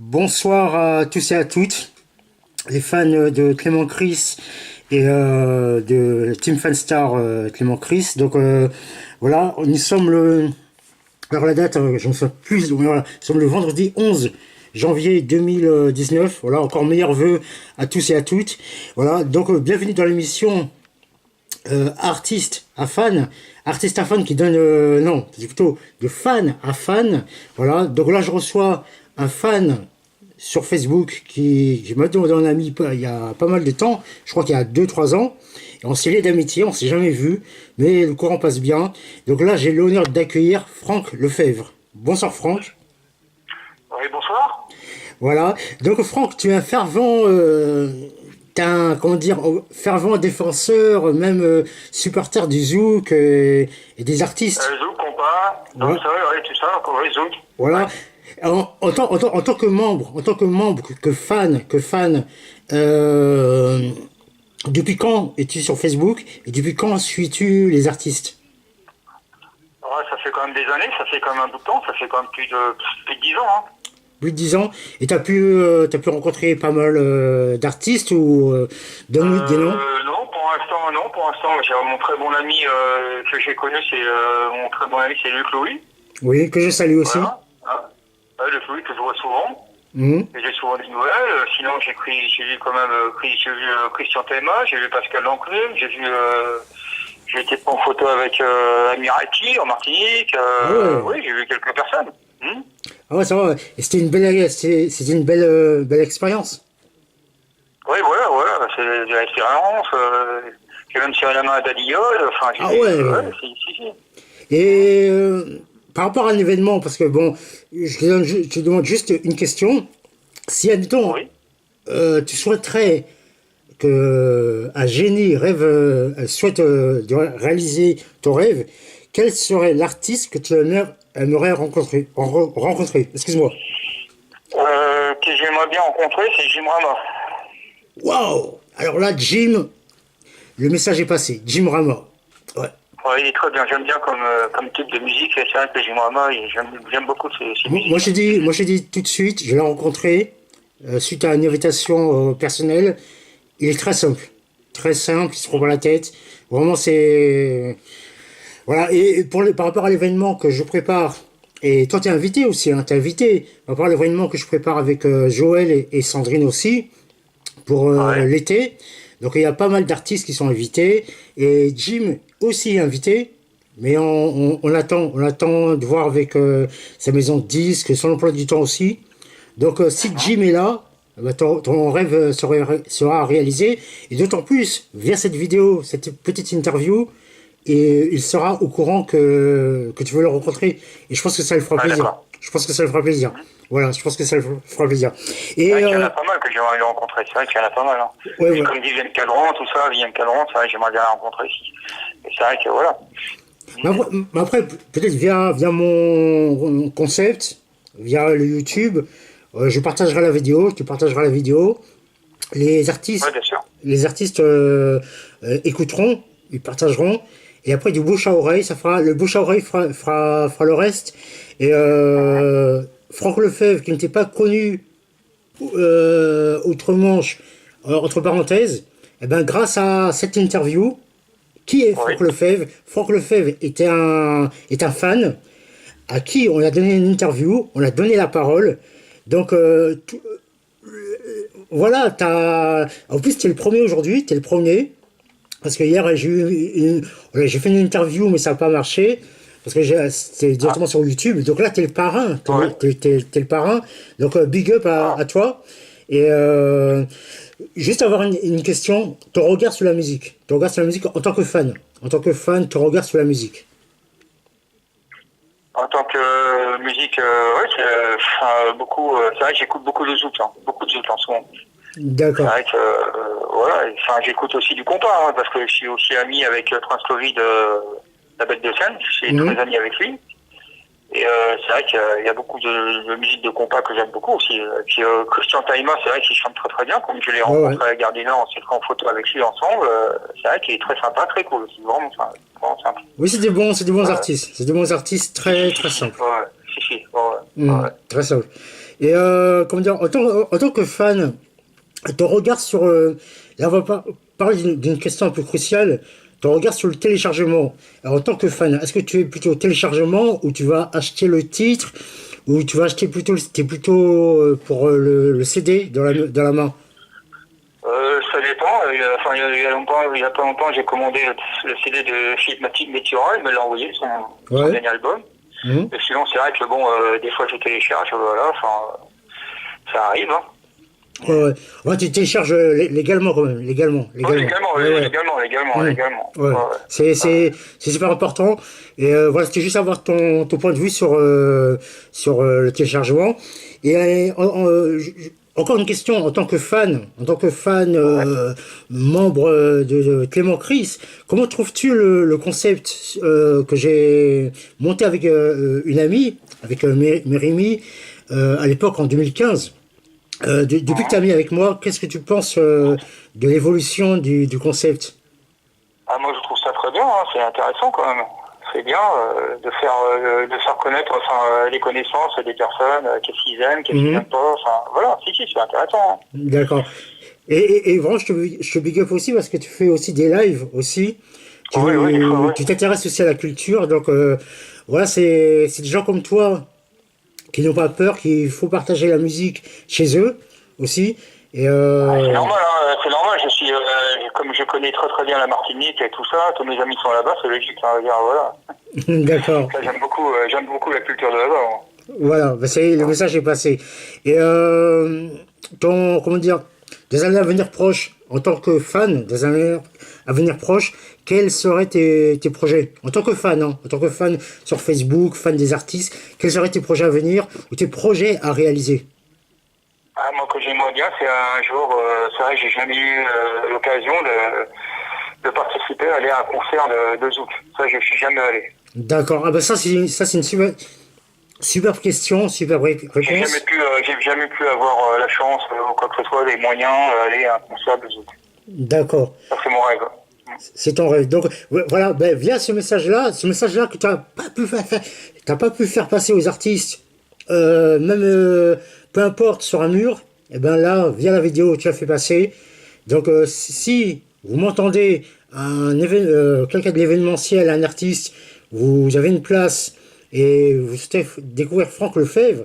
Bonsoir à tous et à toutes, les fans de Clément Chris et de Team Fanstar Clément Chris. Donc voilà, nous sommes le... Alors la date, je ne sais plus, voilà, nous sommes le vendredi 11 janvier 2019. Voilà, encore meilleurs vœux à tous et à toutes. Voilà, donc bienvenue dans l'émission artiste à fan. Artiste à fan qui donne... non, c'est plutôt de fan à fan. Voilà, donc là je reçois un fan sur Facebook qui m'a demandé un ami il y a pas mal de temps, je crois qu'il y a 2-3 ans, et on s'est liés d'amitié, on s'est jamais vu, mais le courant passe bien. Donc là, j'ai l'honneur d'accueillir Franck Lefebvre. Bonsoir Franck. Oui, bonsoir. Voilà. Donc Franck, tu es un fervent, comment dire, fervent défenseur, même supporter du Zouk et des artistes. Zouk, compas, Ouais. ça, ouais, tout ça, oui, Zouk. Voilà. Ouais. En tant que membre, que fan, euh, depuis quand es-tu sur Facebook et depuis quand suis-tu les artistes? Ouais, ça fait quand même des années, ça fait quand même un bout de temps, ça fait quand même plus de 10 ans. Hein. Plus de 10 ans. Et t'as pu rencontrer pas mal d'artistes ou donne-nous des noms? Non, pour l'instant, j'ai mon très bon ami que j'ai connu, mon très bon ami, c'est Luc Louis. Oui, que je salue aussi. Voilà. Hein. Ouais, Luc Louis que je vois souvent. Mhm. Et j'ai souvent des nouvelles. Sinon, j'ai vu quand même Christian Théma, j'ai vu Pascal Lanclume, j'ai été en photo avec Amirati en Martinique. Ah ouais. Oui, j'ai vu quelques personnes. Ah ouais, ça va. Et c'était une belle expérience. Oui, voilà, c'est de l'expérience. J'ai même tiré la main à Daddy Yol. Enfin, Ah ouais. si. Et par rapport à l'événement, parce que bon, je te demande juste une question. Si, admettons, Oui. tu souhaiterais que un génie souhaite de réaliser ton rêve, quel serait l'artiste que tu aimerais rencontrer? Excuse-moi. Que j'aimerais bien rencontrer, c'est Jim Rama. Waouh! Alors là, Jim, le message est passé. Jim Rama. Ouais. Ouais, il est très bien. J'aime bien comme type de musique. C'est vrai que Jim Rama, j'aime beaucoup ses musiques. Moi, je dis tout de suite, je l'ai rencontré suite à une invitation personnelle. Il est très simple, il se prend pas la tête. Vraiment, c'est voilà. Et par rapport à l'événement que je prépare, et toi, t'es invité aussi, hein, t'es invité. Par rapport à l'événement que je prépare avec Joël et Sandrine aussi pour Ouais. l'été. Donc, il y a pas mal d'artistes qui sont invités et Jim aussi est invité. Mais on attend de voir avec sa maison de disques, son emploi du temps aussi. Donc si Jim est là, bah, ton rêve sera réalisé. Et d'autant plus, via cette vidéo, cette petite interview, et il sera au courant que tu veux le rencontrer. Et je pense que ça le fera Ah, plaisir. d'accord. Je pense que ça le fera plaisir. Voilà, je pense que ça le fera plaisir. C'est Et vrai qu'il y en a pas mal que j'aimerais le rencontrer. C'est vrai qu'il y en a pas mal. Hein. ouais, Et ouais. comme dit Viviane Cadran, tout ça, Viviane Cadran, c'est vrai que j'aimerais bien la rencontrer ici. Et c'est vrai que voilà. Mais après, peut-être via mon concept, via le YouTube, je partagerai la vidéo, tu partageras la vidéo. Les artistes, Oui, bien sûr. les artistes écouteront, ils partageront, et après du bouche à oreille, le bouche à oreille fera le reste. Et Franck Lefebvre, qui n'était pas connu outre-Manche, entre parenthèses, eh ben, grâce à cette interview, qui est Franck Oui. Lefebvre? Franck Lefebvre est un fan à qui on a donné une interview, on a donné la parole. Donc, voilà, en plus, tu es le premier aujourd'hui, tu es le premier. Parce que hier, j'ai fait une interview, mais ça n'a pas marché. Parce que c'était directement sur YouTube. Donc là, tu es le parrain. Ouais. T'es le parrain. Donc, big up à toi. Et juste avoir une question. Ton regard sur la musique. Ton regard sur la musique en tant que fan. En tant que fan, ton regard sur la musique. En tant que musique, ouais, c'est vrai que j'écoute beaucoup de zouk, hein, beaucoup de zouk en ce moment. C'est D'accord. vrai que, voilà, enfin, j'écoute aussi du compas, hein, parce que je suis aussi ami avec Prince Covid, la Bête de Seine, je suis très ami avec lui. Et c'est vrai qu'il y a beaucoup de musique de compas que j'aime beaucoup aussi. Et puis Christian Taïma, c'est vrai qu'il chante très très bien, comme je l'ai rencontré à Gardiner, on s'est pris en photo avec lui ensemble. C'est vrai qu'il est très sympa, très cool, c'est vraiment simple. Oui, c'est des bons artistes. C'est des bons artistes très, très simples. Ouais, si, aussi. Ouais. Très simple. Et comment dire, en tant que fan, ton regard sur... là, on va parler d'une question un peu cruciale. Ton regard sur le téléchargement. Alors, en tant que fan, est-ce que tu es plutôt téléchargement ou tu vas acheter le titre ou tu vas acheter plutôt... T'es plutôt pour le CD dans la main? Ça dépend. Il y a pas longtemps, j'ai commandé le CD de Philippe Meteora, il me l'a envoyé, son dernier album. Et sinon, c'est vrai que bon, des fois je télécharge, voilà, enfin, ça arrive. Hein. Ouais, tu télécharges légalement quand même, légalement. Légalement. Ouais. C'est super important. Et voilà, c'était juste avoir ton point de vue sur le téléchargement. Et encore une question en tant que fan, membre de Clément Chris, comment trouves-tu le concept que j'ai monté avec une amie, avec Mérimi, à l'époque en 2015? Depuis que tu as mis avec moi, qu'est-ce que tu penses de l'évolution du concept? Ah, moi, je trouve ça très bien, hein, c'est intéressant quand même. C'est bien de faire connaître les connaissances des personnes, qu'est-ce qu'ils aiment, qu'est-ce qu'ils n'aiment pas. Enfin, voilà, si, c'est intéressant. Hein. D'accord. Et vraiment, je te big up aussi parce que tu fais aussi des lives aussi. Tu t'intéresses aussi à la culture. Donc, voilà, c'est des gens comme toi qui n'ont pas peur, qu'il faut partager la musique chez eux aussi. Et c'est normal, hein, c'est normal. Comme je connais très très bien la Martinique et tout ça, tous mes amis sont là-bas, c'est logique. Hein, voilà. D'accord. J'aime beaucoup la culture de là-bas. Hein. Voilà, bah le message est passé. Et comment dire, des années à venir proches, en tant que fan, des années à venir proches, quels seraient tes projets? En tant que fan, hein, en tant que fan sur Facebook, fan des artistes, quels seraient tes projets à venir ou tes projets à réaliser? Ah, moi, que j'aimerais bien, c'est un jour, c'est vrai que j'ai jamais eu l'occasion de participer, aller à un concert de Zouk. Ça, je suis jamais allé. D'accord, ah bah ça c'est une super question, super réponse. J'ai jamais pu avoir la chance ou quoi que ce soit, les moyens d'aller à un concert de Zouk. D'accord. Ça, c'est mon rêve. C'est ton rêve. Donc voilà, ben, via ce message-là que tu n'as pas pu faire passer aux artistes, même peu importe sur un mur, et ben là, via la vidéo, tu as fait passer. Donc si vous m'entendez, quelqu'un de l'événementiel, un artiste, vous avez une place et vous souhaitez découvrir Franck Lefebvre,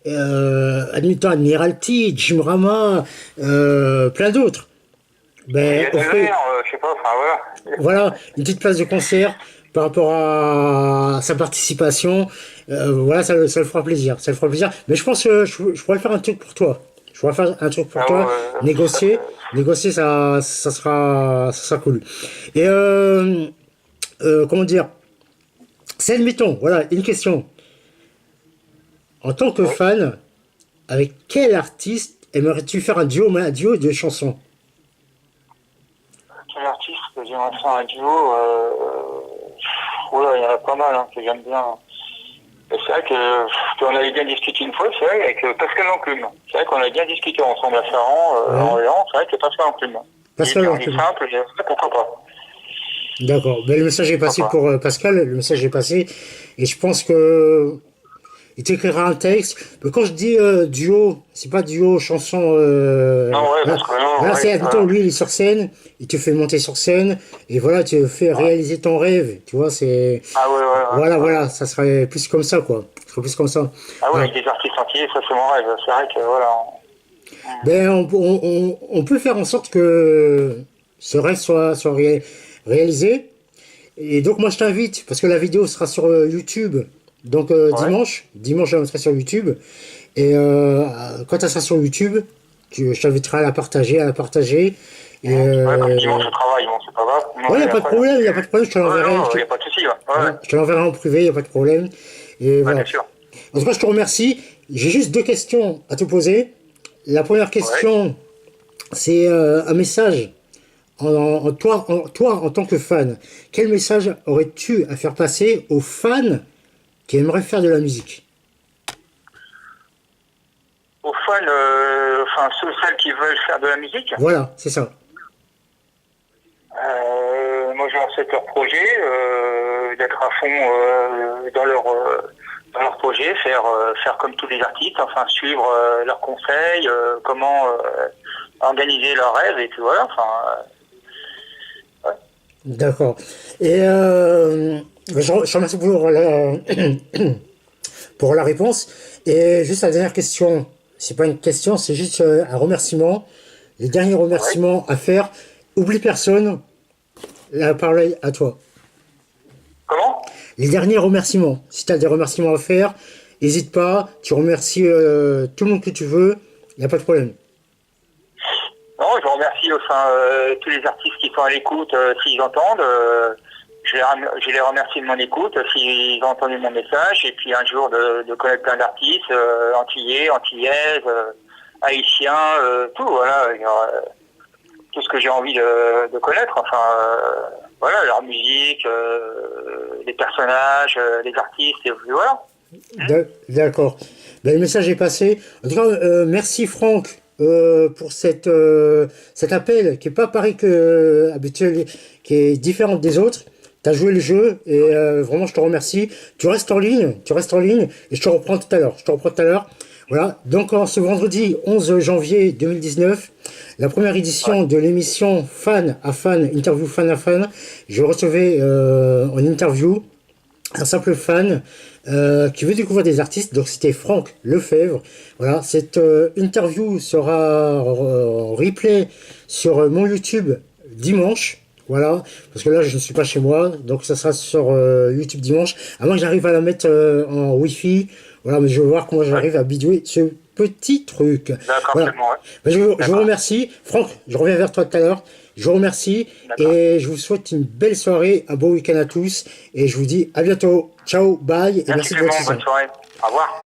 admettant Admiralty, Jim Rama, plein d'autres. Ben, je sais pas, enfin voilà. Voilà, une petite place de concert par rapport à sa participation. Voilà, ça le fera plaisir. Ça le fera plaisir. Mais je pense que je pourrais faire un truc pour toi. Je pourrais faire un truc pour toi. Négocier, ça sera cool. Et comment dire? C'est admettons, voilà, une question. En tant que fan, avec quel artiste aimerais-tu faire un duo de chansons? Quel artiste que j'aimerais faire un duo il y en a pas mal hein, que j'aime bien. Et c'est vrai qu'on avait bien discuté une fois, c'est vrai, avec Pascal Enclume. C'est vrai qu'on a bien discuté ensemble à Saran, en Léon, c'est vrai que Pascal Enclume. Pascal Enclume. Simple, pourquoi pas. D'accord. Ben, le message est passé pour Pascal, le message est passé. Et je pense que il t'écrira un texte. Mais quand je dis duo, c'est pas duo, chanson. Non, ouais, parce que non. Là, c'est admettons, lui, il est sur scène, il te fait monter sur scène, et voilà, tu fais réaliser ton rêve. Tu vois, c'est. Ah ouais. Voilà, ça serait plus comme ça, quoi. Ça serait plus comme ça. Ah ouais, avec des artistes entiers, ça c'est mon rêve. C'est vrai que voilà. Ben, on peut faire en sorte que ce rêve soit réalisé. Et donc, moi, je t'invite, parce que la vidéo sera sur YouTube. Donc, dimanche, je la mettrai sur YouTube. Et quand elle sera sur YouTube, je t'inviterai à la partager. Et, comme dimanche au travail, bon, c'est pas grave. Ouais, il n'y a pas de problème, je te l'enverrai. Il n'y a pas de souci, Je te l'enverrai en privé, il n'y a pas de problème. Et voilà. Bien sûr. En tout cas, je te remercie. J'ai juste 2 questions à te poser. La première question, c'est un message. Toi, en tant que fan, quel message aurais-tu à faire passer aux fans qui aimeraient faire de la musique? Aux fans, celles qui veulent faire de la musique. Voilà, c'est ça. Moi, je leur souhaite leur projet, d'être à fond dans leur projet, faire comme tous les artistes, enfin suivre leurs conseils, comment organiser leurs rêves et puis voilà. Enfin, ouais. D'accord. Et je remercie pour la réponse. Et juste la dernière question, c'est pas une question, c'est juste un remerciement. Les derniers Ouais. remerciements à faire. Oublie personne, la parole est à toi. Comment? Les derniers remerciements. Si tu as des remerciements à faire, n'hésite pas, tu remercies tout le monde que tu veux, il n'y a pas de problème. Non, je remercie enfin tous les artistes qui sont à l'écoute, s'ils entendent. Je les remercie de mon écoute, s'ils ont entendu mon message, et puis un jour de connaître plein d'artistes, antillais, antillaises, haïtiens, tout, voilà. Tout ce que j'ai envie de connaître, enfin, voilà, leur musique, les personnages, les artistes, et voilà. D'accord. Ben, le message est passé. En tout cas, merci Franck pour cet appel qui est pas pareil que habituel, qui est différent des autres. Tu as joué le jeu et vraiment je te remercie. Tu restes en ligne et je te reprends tout à l'heure. Je te reprends tout à l'heure. Voilà, donc en ce vendredi 11 janvier 2019, la première édition de l'émission Fan à Fan, interview fan à fan, je recevais en interview un simple fan qui veut découvrir des artistes, donc c'était Franck Lefebvre. Voilà, cette interview sera en replay sur mon YouTube dimanche. Voilà, parce que là je ne suis pas chez moi, donc ça sera sur YouTube dimanche. À moins que j'arrive à la mettre en Wi-Fi. Voilà, mais je vais voir comment Ouais. j'arrive à bidouer ce petit truc. D'accord, Voilà. absolument, ouais. Ben, je vous D'accord. remercie. Franck, je reviens vers toi tout à l'heure. Je vous remercie D'accord. et je vous souhaite une belle soirée, un beau week-end à tous. Et je vous dis à bientôt. Ciao, bye et Merci merci de votre Clément, soutien. bonne soirée. Au revoir.